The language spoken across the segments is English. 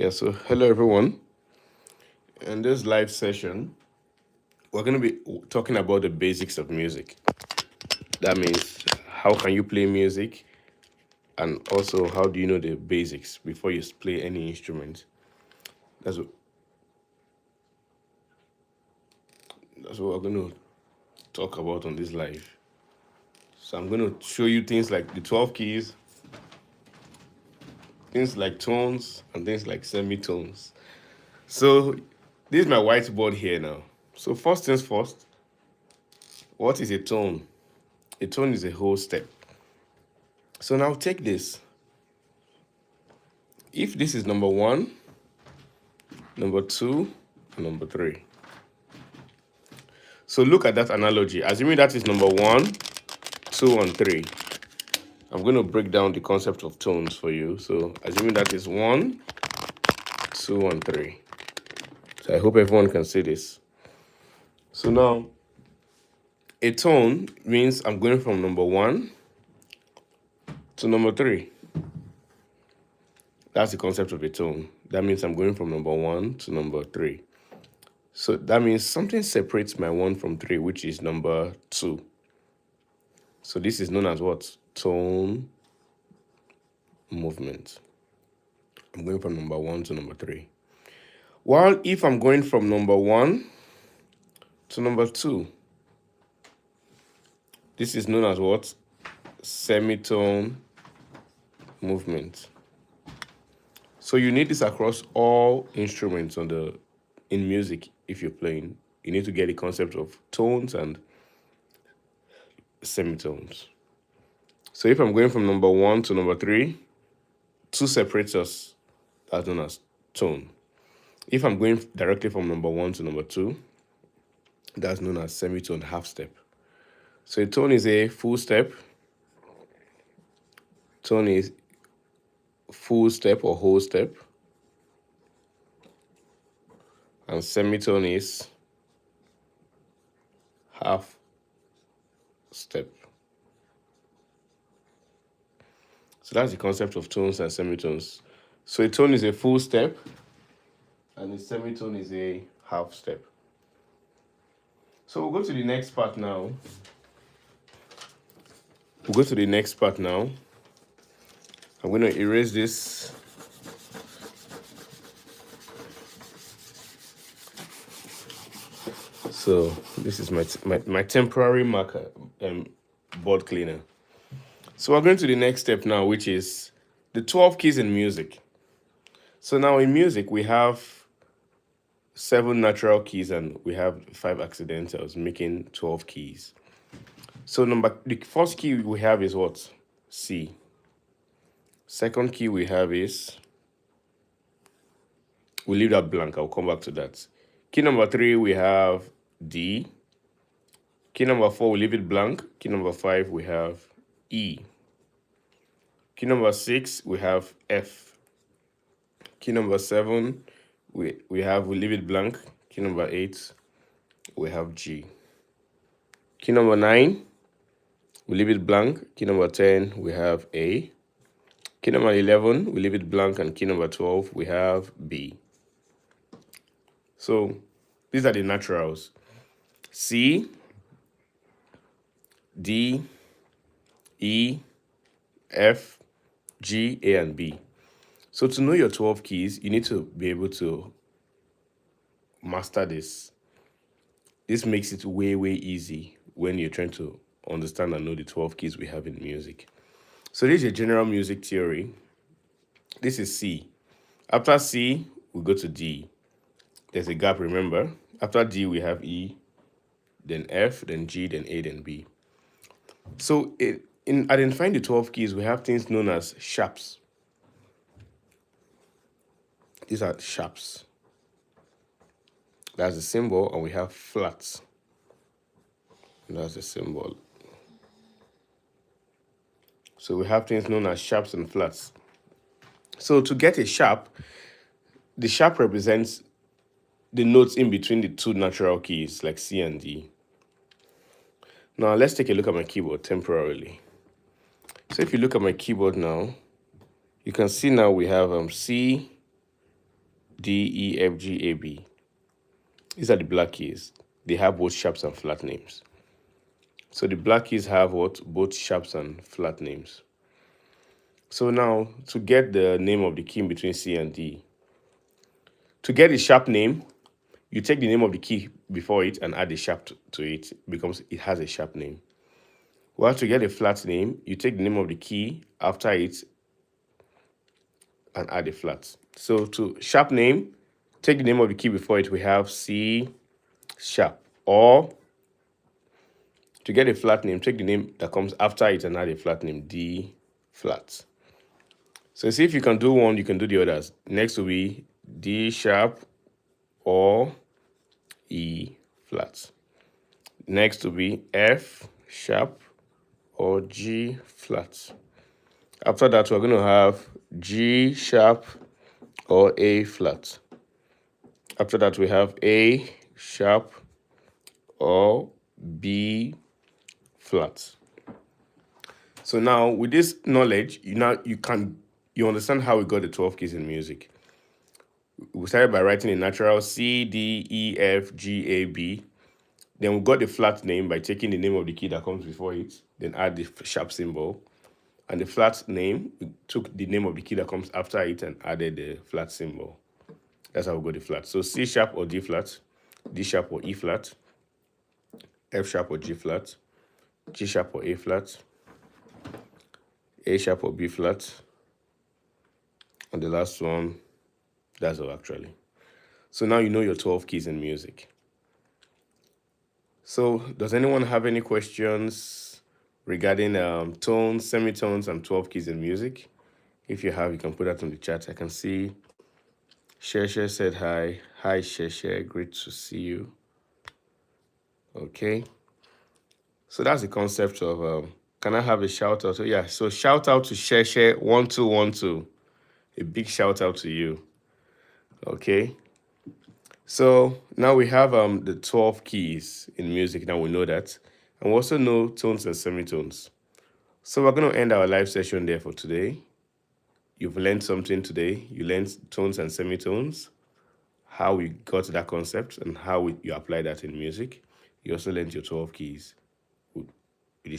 Yeah, so hello everyone. In this live session, we're going to be talking about the basics of music. That means how can you play music, and also how do you know the basics before you play any instrument. That's what, that's what we're going to talk about on this live. So I'm going to show you things like the 12 keys, things like tones, and things like semitones. So this is my whiteboard here now. So first things first, what is a tone? A tone is a whole step. So now take this. If this is number one, number two, and number three. So look at that analogy. Assuming that is number one, two, and three. I'm going to break down the concept of tones for you. So assuming that is one, two, and three. So I hope everyone can see this. So now, a tone means I'm going from number one to number three. That's the concept of a tone. That means I'm going from number one to number three. So that means something separates my one from three, which is number two. So this is known as what? Tone movement. I'm going from number one to number three. While if I'm going from number one to number two, this is known as what? Semitone movement. So you need this across all instruments in music. If you're playing, you need to get the concept of tones and semitones. So if I'm going from number one to number three, two separates us. That's known as tone. If I'm going directly from number one to number two, that's known as semitone half step. So a tone is a full step. Tone is full step or whole step. And semitone is half step. So that's the concept of tones and semitones. So a tone is a full step, and a semitone is a half step. So we'll go to the next part now. I'm going to erase this. So this is my temporary marker, board cleaner. So we're going to the next step now, which is the 12 keys in music. So now in music, we have 7 natural keys and we have 5 accidentals, making 12 keys. So the first key we have is what? C. Second key we have is, we'll leave that blank. I'll come back to that. Key number 3, we have D. Key number 4, we leave it blank. Key number 5, we have E. Key number 6, we have F. Key number 7, we leave it blank. Key number 8, we have G. Key number 9, we leave it blank. Key number 10, we have A. Key number 11, we leave it blank, and key number 12, we have B. So these are the naturals: C, D, E, F, G, A, and B. So to know your 12 keys, you need to be able to master this. This makes it way, way easy when you're trying to understand and know the 12 keys we have in music. So this is a general music theory. This is C. After C, we go to D. There's a gap, remember? After D, we have E, then F, then G, then A, then B. So in identifying the 12 keys, we have things known as sharps. These are sharps. That's the symbol, and we have flats. And that's the symbol. So we have things known as sharps and flats. So to get a sharp, the sharp represents the notes in between the 2 natural keys, like C and D. Now let's take a look at my keyboard temporarily. So if you look at my keyboard now, you can see now we have C, D, E, F, G, A, B. These are the black keys. They have both sharps and flat names. So the black keys have what? Both sharps and flat names. So now, to get the name of the key in between C and D, to get the sharp name, you take the name of the key before it and add a sharp to it. It has a sharp name. Well, to get a flat name, you take the name of the key after it and add a flat. So to sharp name, take the name of the key before it. We have C sharp. Or to get a flat name, take the name that comes after it and add a flat name, D flat. So see if you can do one, you can do the others. Next will be D sharp or E flat. Next will be F sharp or G flat. After that, we're going to have G sharp or A flat. After that, we have A sharp or B flat. So now with this knowledge, you understand how we got the 12 keys in music. We started by writing a natural C, D, E, F, G, A, B. Then we got the flat name by taking the name of the key that comes before it, then add the sharp symbol. And the flat name, we took the name of the key that comes after it and added the flat symbol. That's how we got the flat. So C sharp or D flat, D sharp or E flat, F sharp or G flat, G sharp or A flat, A sharp or B flat, and the last one, that's all actually. So now you know your 12 keys in music. So does anyone have any questions regarding tones, semitones, and 12 keys in music? If you have, you can put that in the chat. I can see Sheshe said hi. Hi, Sheshe. Great to see you. Okay. So that's the concept of, can I have a shout out? Yeah, so shout out to Sheshe1212. A big shout out to you. Okay. So now we have the 12 keys in music. Now we know that. And we also know tones and semitones. So we're going to end our live session there for today. You've learned something today. You learned tones and semitones, how we got that concept and how you apply that in music. You also learned your 12 keys with the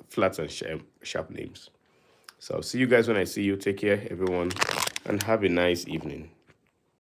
flat and sharp names. So I'll see you guys when I see you. Take care, everyone, and have a nice evening.